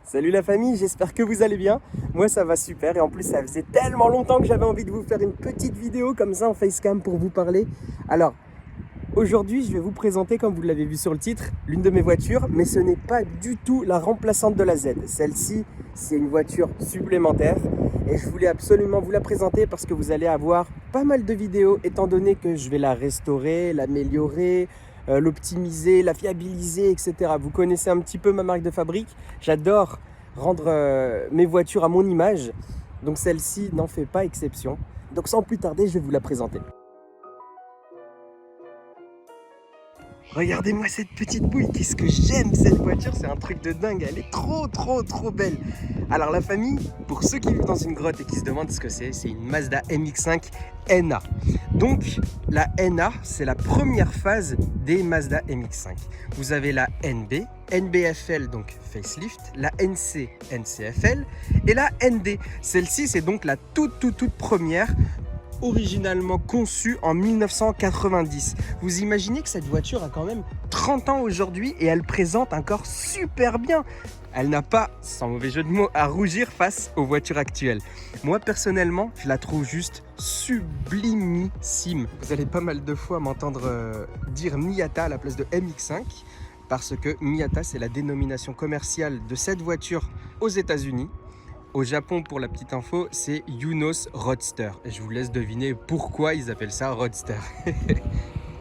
Salut la famille, j'espère que vous allez bien. Moi ça va super et en plus ça faisait tellement longtemps que j'avais envie de vous faire une petite vidéo comme ça en facecam pour vous parler. Alors aujourd'hui je vais vous présenter, comme vous l'avez vu sur le titre, l'une de mes voitures, mais ce n'est pas du tout la remplaçante de la Z. Celle-ci c'est une voiture supplémentaire et je voulais absolument vous la présenter parce que vous allez avoir pas mal de vidéos étant donné que je vais la restaurer, l'améliorer, l'optimiser, la fiabiliser, etc. Vous connaissez un petit peu ma marque de fabrique. J'adore rendre mes voitures à mon image. Donc celle-ci n'en fait pas exception. Donc sans plus tarder, je vais vous la présenter. Regardez-moi cette petite bouille, qu'est-ce que j'aime cette voiture, c'est un truc de dingue, elle est trop belle. Alors la famille, pour ceux qui vivent dans une grotte et qui se demandent ce que c'est une Mazda MX-5 NA. Donc la NA, c'est la première phase des Mazda MX-5. Vous avez la NB, NBFL donc facelift, la NC, NCFL et la ND. Celle-ci c'est donc la toute première, originalement conçue en 1990. Vous imaginez que cette voiture a quand même 30 ans aujourd'hui et elle présente encore super bien. Elle n'a pas, sans mauvais jeu de mots, à rougir face aux voitures actuelles. Moi personnellement, je la trouve juste sublimissime. Vous allez pas mal de fois m'entendre dire Miata à la place de MX-5 parce que Miata c'est la dénomination commerciale de cette voiture aux États-Unis. Au Japon, pour la petite info, c'est Yunos Roadster. Et je vous laisse deviner pourquoi ils appellent ça Roadster.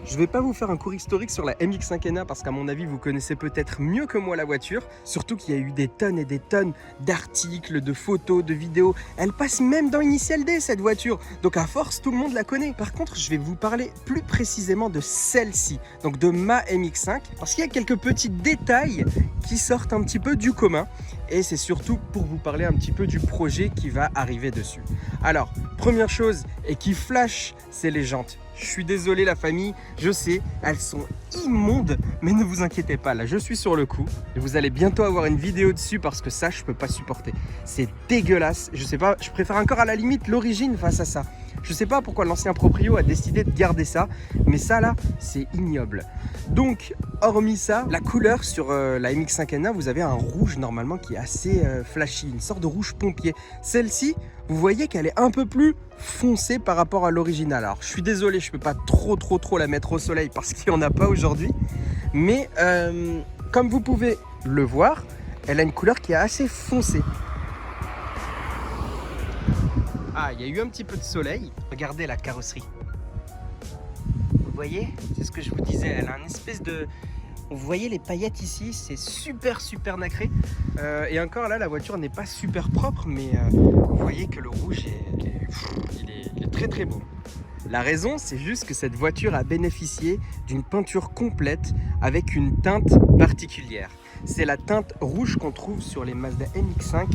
Je ne vais pas vous faire un cours historique sur la MX-5 NA parce qu'à mon avis, vous connaissez peut-être mieux que moi la voiture. Surtout qu'il y a eu des tonnes et des tonnes d'articles, de photos, de vidéos. Elle passe même dans Initial D, cette voiture. Donc à force, tout le monde la connaît. Par contre, je vais vous parler plus précisément de celle-ci. Donc de ma MX-5. Parce qu'il y a quelques petits détails qui sortent un petit peu du commun. Et c'est surtout pour vous parler un petit peu du projet qui va arriver dessus. Alors, première chose, et qui flash, c'est les jantes. Je suis désolé la famille, je sais, elles sont immondes, mais ne vous inquiétez pas, là je suis sur le coup. Et vous allez bientôt avoir une vidéo dessus parce que ça, je peux pas supporter. C'est dégueulasse, je sais pas, je préfère encore à la limite l'origine face à ça. Je sais pas pourquoi l'ancien proprio a décidé de garder ça, mais ça là, c'est ignoble. Donc, hormis ça, la couleur sur la MX-5 NA, vous avez un rouge normalement qui est assez flashy, une sorte de rouge pompier. Celle-ci, vous voyez qu'elle est un peu plus foncée par rapport à l'original. Alors, je suis désolé, je peux pas trop la mettre au soleil parce qu'il n'y en a pas aujourd'hui. Mais comme vous pouvez le voir, elle a une couleur qui est assez foncée. Ah, il y a eu un petit peu de soleil. Regardez la carrosserie. Vous voyez? C'est ce que je vous disais. Elle a une espèce de... Vous voyez les paillettes ici? C'est super nacré. Et encore là, la voiture n'est pas super propre, mais vous voyez que le rouge, il est très beau. La raison, c'est juste que cette voiture a bénéficié d'une peinture complète avec une teinte particulière. C'est la teinte rouge qu'on trouve sur les Mazda MX-5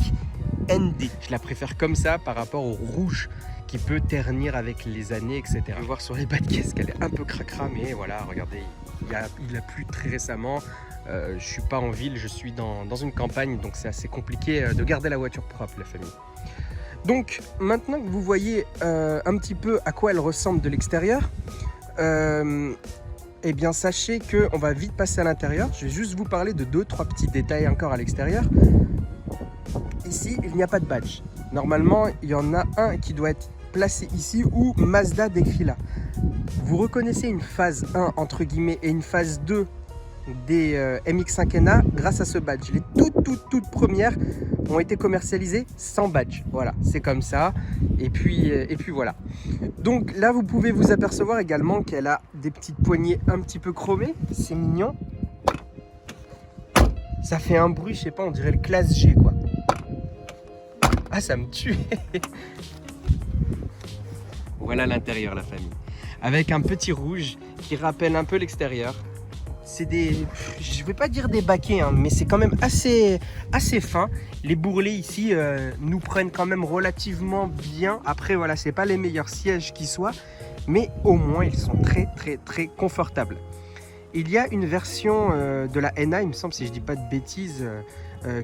ND. Je la préfère comme ça par rapport au rouge qui peut ternir avec les années, etc. On peut voir sur les bas de caisse qu'elle est un peu cracra, mais voilà, regardez, il a plu très récemment. Je suis pas en ville, je suis dans une campagne, donc c'est assez compliqué de garder la voiture propre, la famille. Donc maintenant que vous voyez un petit peu à quoi elle ressemble de l'extérieur, eh bien sachez qu'on va vite passer à l'intérieur. Je vais juste vous parler de 2-3 petits détails encore à l'extérieur. Ici, il n'y a pas de badge. Normalement, il y en a un qui doit être placé ici où Mazda décrit là. Vous reconnaissez une phase 1 entre guillemets et une phase 2 des MX-5 NA grâce à ce badge. Les toutes premières ont été commercialisées sans badge. Voilà, c'est comme ça. Et puis voilà. Donc là, vous pouvez vous apercevoir également qu'elle a des petites poignées un petit peu chromées. C'est mignon. Ça fait un bruit, je sais pas, on dirait le classe G quoi. Ah, ça me tue. Voilà l'intérieur, la famille. Avec un petit rouge qui rappelle un peu l'extérieur. C'est des... Je vais pas dire des baquets, hein, mais c'est quand même assez fin. Les bourrelets ici nous prennent quand même relativement bien. Après, voilà, c'est pas les meilleurs sièges qui soient, mais au moins, ils sont très confortables. Il y a une version de la NA, il me semble, si je dis pas de bêtises,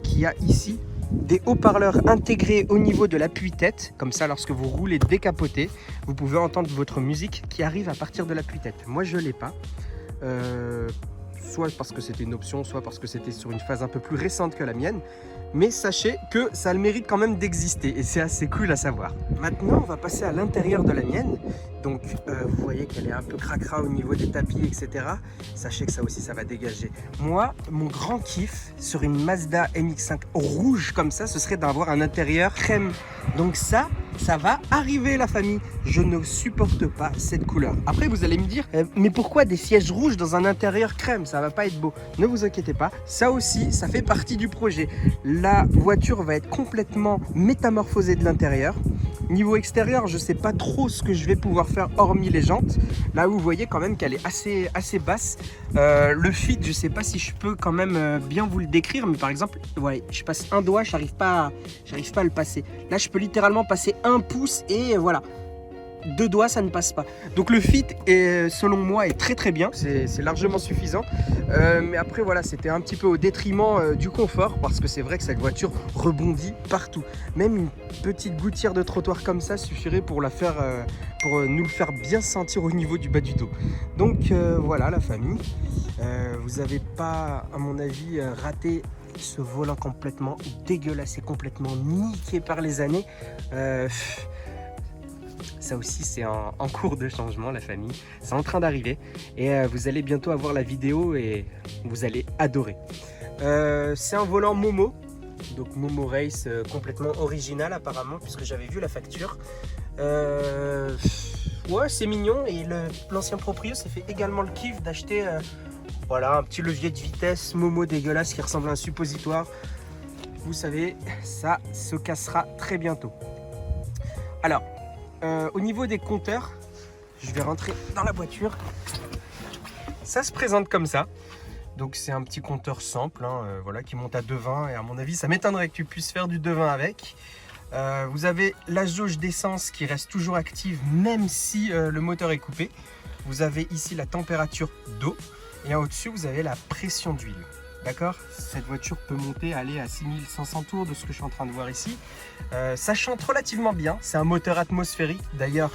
qui a ici des haut-parleurs intégrés au niveau de l'appui-tête. Comme ça, lorsque vous roulez décapoté, vous pouvez entendre votre musique qui arrive à partir de l'appui-tête. Moi, je ne l'ai pas. Soit parce que c'était une option, soit parce que c'était sur une phase un peu plus récente que la mienne. mais sachez que ça a le mérite quand même d'exister et c'est assez cool à savoir. Maintenant, on va passer à l'intérieur de la mienne. Donc, vous voyez qu'elle est un peu cracra au niveau des tapis, etc. Sachez que ça aussi, ça va dégager. Moi, mon grand kiff sur une Mazda MX-5 rouge comme ça, ce serait d'avoir un intérieur crème. Donc ça va arriver la famille. Je ne supporte pas cette couleur. Après, vous allez me dire, mais pourquoi des sièges rouges dans un intérieur crème? Ça va pas être beau. Ne vous inquiétez pas, ça aussi, ça fait partie du projet. La voiture va être complètement métamorphosée de l'intérieur. Niveau extérieur, je ne sais pas trop ce que je vais pouvoir faire hormis les jantes. Là où vous voyez quand même qu'elle est assez basse. Le fit, je ne sais pas si je peux quand même bien vous le décrire. Mais par exemple, ouais, je passe un doigt, je n'arrive pas à le passer. Là, je peux littéralement passer un pouce et voilà. 2 doigts, ça ne passe pas. Donc le fit, selon moi, est très bien. C'est largement suffisant. Mais après, voilà, c'était un petit peu au détriment du confort. Parce que c'est vrai que cette voiture rebondit partout. Même une petite gouttière de trottoir comme ça suffirait pour nous le faire bien sentir au niveau du bas du dos. Donc voilà la famille. Vous n'avez pas, à mon avis, raté ce volant complètement dégueulasse et complètement niqué par les années. Ça aussi, c'est en cours de changement, la famille. C'est en train d'arriver. Et vous allez bientôt avoir la vidéo et vous allez adorer. C'est un volant Momo. Donc Momo Race complètement original apparemment, puisque j'avais vu la facture. Ouais, c'est mignon. Et l'ancien proprio s'est fait également le kiff d'acheter voilà, un petit levier de vitesse Momo dégueulasse qui ressemble à un suppositoire. Vous savez, ça se cassera très bientôt. Alors, au niveau des compteurs, je vais rentrer dans la voiture. Ça se présente comme ça. Donc c'est un petit compteur simple, voilà, qui monte à 2,20 et à mon avis, ça m'étonnerait que tu puisses faire du 2,20 avec. Vous avez la jauge d'essence qui reste toujours active même si le moteur est coupé. Vous avez ici la température d'eau et en au-dessus, vous avez la pression d'huile. D'accord? Cette voiture peut monter, aller à 6500 tours de ce que je suis en train de voir ici. Ça chante relativement bien. C'est un moteur atmosphérique. D'ailleurs,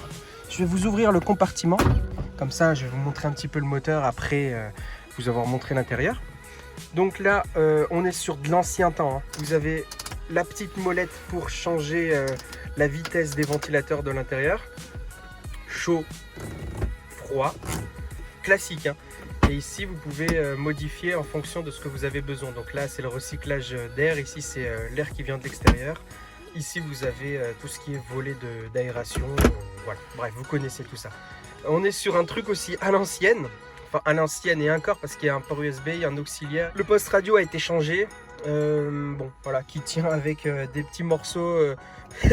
je vais vous ouvrir le compartiment. Comme ça, je vais vous montrer un petit peu le moteur après vous avoir montré l'intérieur. Donc là, on est sur de l'ancien temps. Vous avez la petite molette pour changer la vitesse des ventilateurs de l'intérieur. Chaud, froid, classique. Et ici, vous pouvez modifier en fonction de ce que vous avez besoin. Donc là, c'est le recyclage d'air. Ici, c'est l'air qui vient de l'extérieur. Ici, vous avez tout ce qui est volet d'aération. Voilà. Bref, vous connaissez tout ça. On est sur un truc aussi à l'ancienne. Enfin, à l'ancienne et encore parce qu'il y a un port USB, il y a un auxiliaire. Le poste radio a été changé. Bon, voilà, qui tient avec des petits morceaux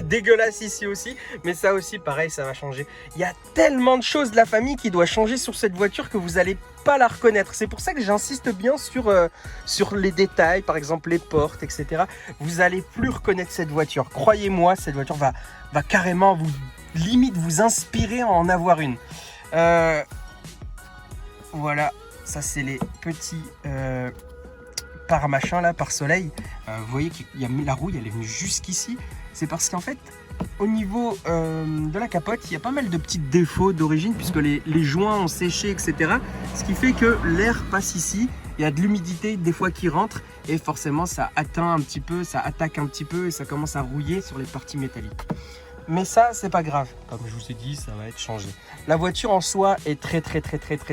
dégueulasses ici aussi. Mais ça aussi, pareil, ça va changer. Il y a tellement de choses de la famille qui doit changer sur cette voiture que vous n'allez pas la reconnaître. C'est pour ça que j'insiste bien sur les détails, par exemple les portes, etc. Vous n'allez plus reconnaître cette voiture. Croyez-moi, cette voiture va carrément limite vous inspirer à en avoir une. Voilà, ça c'est les petits par machin là, par soleil. Vous voyez qu'il y a la rouille, elle est venue jusqu'ici. C'est parce qu'en fait, au niveau de la capote, il y a pas mal de petits défauts d'origine puisque les joints ont séché, etc. Ce qui fait que l'air passe ici. Il y a de l'humidité des fois qui rentre et forcément ça atteint un petit peu, ça attaque un petit peu et ça commence à rouiller sur les parties métalliques. Mais ça, c'est pas grave. Comme je vous ai dit, ça va être changé. La voiture en soi est très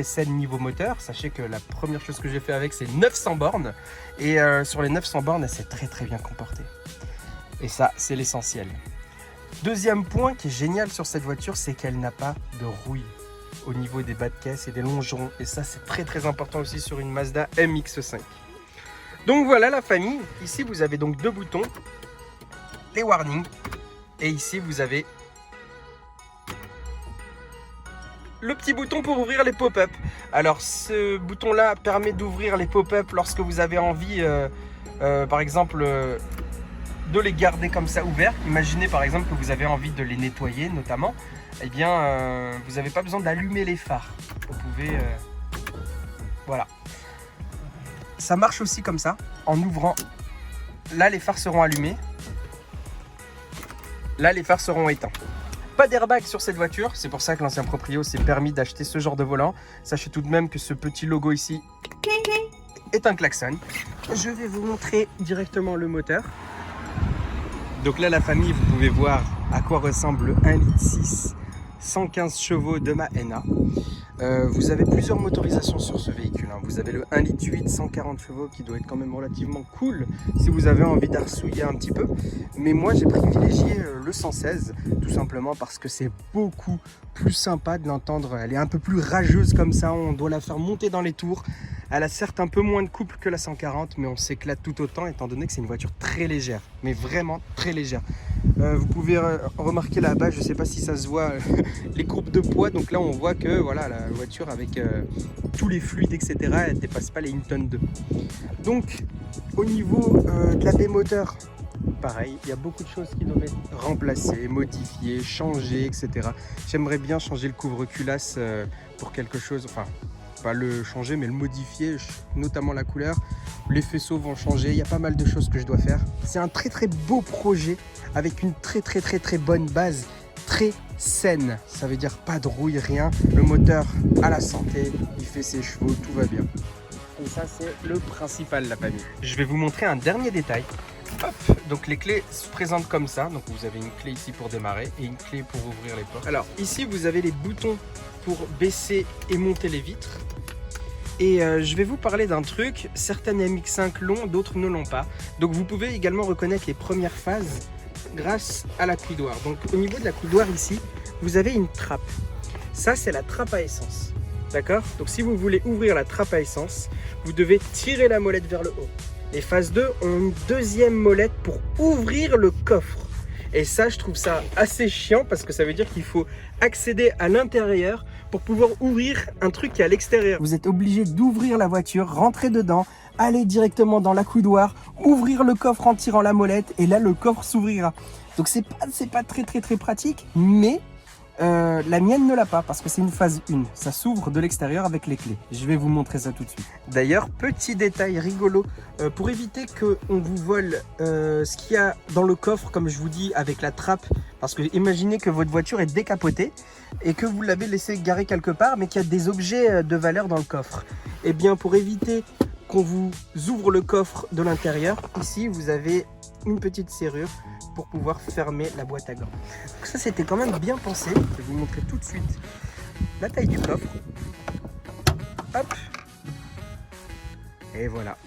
saine niveau moteur. Sachez que la première chose que j'ai fait avec, c'est 900 bornes. Et sur les 900 bornes, elle s'est très bien comportée. Et ça, c'est l'essentiel. Deuxième point qui est génial sur cette voiture, c'est qu'elle n'a pas de rouille au niveau des bas de caisse et des longerons. Et ça, c'est très important aussi sur une Mazda MX-5. Donc voilà la famille. Ici, vous avez donc 2 boutons. Les warnings. Et ici, vous avez le petit bouton pour ouvrir les pop-up. Alors, ce bouton-là permet d'ouvrir les pop-up lorsque vous avez envie, par exemple, de les garder comme ça ouverts. Imaginez, par exemple, que vous avez envie de les nettoyer, notamment. Eh bien, vous n'avez pas besoin d'allumer les phares. Vous pouvez... voilà. Ça marche aussi comme ça, en ouvrant. Là, les phares seront allumés. Là, les phares seront éteints. Pas d'airbag sur cette voiture, c'est pour ça que l'ancien proprio s'est permis d'acheter ce genre de volant. Sachez tout de même que ce petit logo ici est un klaxon. Je vais vous montrer directement le moteur. Donc là, la famille, vous pouvez voir à quoi ressemble le 1,6 litre 115 chevaux de ma Enna. Vous avez plusieurs motorisations sur ce véhicule. Vous avez le 1,8 litre 140 chevaux qui doit être quand même relativement cool si vous avez envie d'arsouiller un petit peu. Mais moi, j'ai privilégié le 116 tout simplement parce que c'est beaucoup plus sympa de l'entendre. Elle est un peu plus rageuse comme ça. On doit la faire monter dans les tours. Elle a certes un peu moins de couple que la 140, mais on s'éclate tout autant étant donné que c'est une voiture très légère, mais vraiment très légère. Vous pouvez remarquer là-bas, je ne sais pas si ça se voit, les courbes de poids. Donc là, on voit que voilà, la voiture avec tous les fluides, etc., elle ne dépasse pas les 1,2 tonne. Donc, au niveau de la baie moteur, pareil, il y a beaucoup de choses qui doivent être remplacées, modifiées, changées, etc. J'aimerais bien changer le couvre-culasse pour quelque chose, enfin, pas le changer, mais le modifier, notamment la couleur. Les faisceaux vont changer, il y a pas mal de choses que je dois faire. C'est un très très beau projet avec une très bonne base, très saine. Ça veut dire pas de rouille, rien. Le moteur à la santé, il fait ses chevaux, tout va bien. Et ça, c'est le principal, la famille. Je vais vous montrer un dernier détail. Hop, donc les clés se présentent comme ça. Donc vous avez une clé ici pour démarrer et une clé pour ouvrir les portes. Alors ici, vous avez les boutons pour baisser et monter les vitres. Et je vais vous parler d'un truc, certaines MX5 l'ont, d'autres ne l'ont pas. Donc vous pouvez également reconnaître les premières phases grâce à la coudoir. Donc au niveau de la coudoir ici, vous avez une trappe. Ça, c'est la trappe à essence. D'accord? Donc si vous voulez ouvrir la trappe à essence, vous devez tirer la molette vers le haut. Les phases 2 ont une deuxième molette pour ouvrir le coffre. Et ça, je trouve ça assez chiant parce que ça veut dire qu'il faut accéder à l'intérieur pour pouvoir ouvrir un truc qui est à l'extérieur. Vous êtes obligé d'ouvrir la voiture, rentrer dedans, aller directement dans la coudoir, ouvrir le coffre en tirant la molette et là, le coffre s'ouvrira. Donc, c'est pas très pratique, mais la mienne ne l'a pas parce que c'est une phase 1. Ça s'ouvre de l'extérieur avec les clés. Je vais vous montrer ça tout de suite. D'ailleurs, petit détail rigolo, pour éviter qu'on vous vole ce qu'il y a dans le coffre, comme je vous dis, avec la trappe, parce que imaginez que votre voiture est décapotée et que vous l'avez laissée garer quelque part, mais qu'il y a des objets de valeur dans le coffre. Et bien, pour éviter qu'on vous ouvre le coffre de l'intérieur, ici, vous avez une petite serrure pour pouvoir fermer la boîte à gants. Donc ça, c'était quand même bien pensé. Je vais vous montrer tout de suite la taille du coffre. Hop. Et voilà.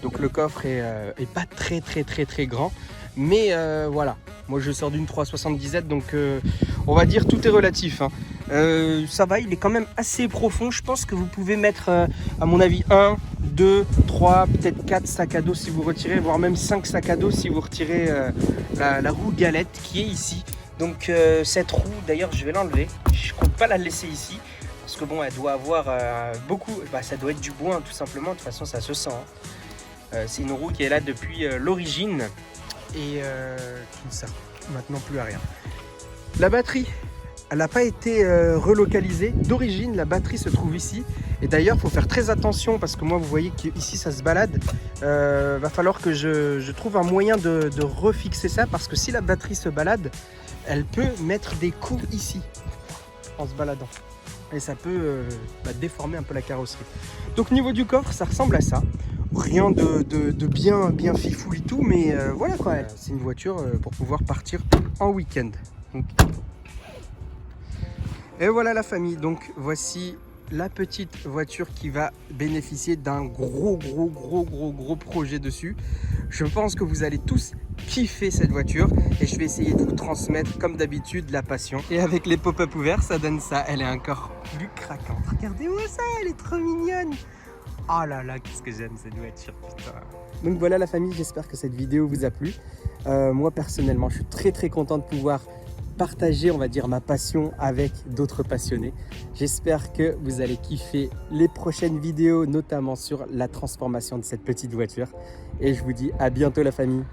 Donc le coffre est pas très grand. Mais voilà. Moi, je sors d'une 370Z, donc on va dire tout est relatif. Ça va, il est quand même assez profond. Je pense que vous pouvez mettre, à mon avis, 1, 2, 3, peut-être 4 sacs à dos si vous retirez, voire même 5 sacs à dos si vous retirez la roue galette qui est ici. Donc cette roue, d'ailleurs, je vais l'enlever. Je compte pas la laisser ici parce que bon, elle doit avoir beaucoup. Ça doit être du bois, tout simplement. De toute façon, ça se sent. C'est une roue qui est là depuis l'origine et qui ne sert maintenant plus à rien. La batterie, elle n'a pas été relocalisée. D'origine, la batterie se trouve ici. Et d'ailleurs, il faut faire très attention parce que moi, vous voyez qu'ici, ça se balade. Va falloir que je trouve un moyen de refixer ça parce que si la batterie se balade, elle peut mettre des coups ici en se baladant. Et ça peut déformer un peu la carrosserie. Donc, au niveau du coffre, ça ressemble à ça. Rien de bien fifou et tout, mais voilà quoi. C'est une voiture pour pouvoir partir en week-end. Donc... Et voilà la famille, donc voici la petite voiture qui va bénéficier d'un gros projet dessus. Je pense que vous allez tous kiffer cette voiture et je vais essayer de vous transmettre comme d'habitude la passion. Et avec les pop-up ouverts, ça donne ça. Elle est encore plus craquante. Regardez-moi ça, elle est trop mignonne. Oh là là, qu'est-ce que j'aime cette voiture, putain. Donc voilà la famille, j'espère que cette vidéo vous a plu. Moi personnellement, je suis très content de pouvoir partager, on va dire, ma passion avec d'autres passionnés. J'espère que vous allez kiffer les prochaines vidéos, notamment sur la transformation de cette petite voiture. Et je vous dis à bientôt la famille.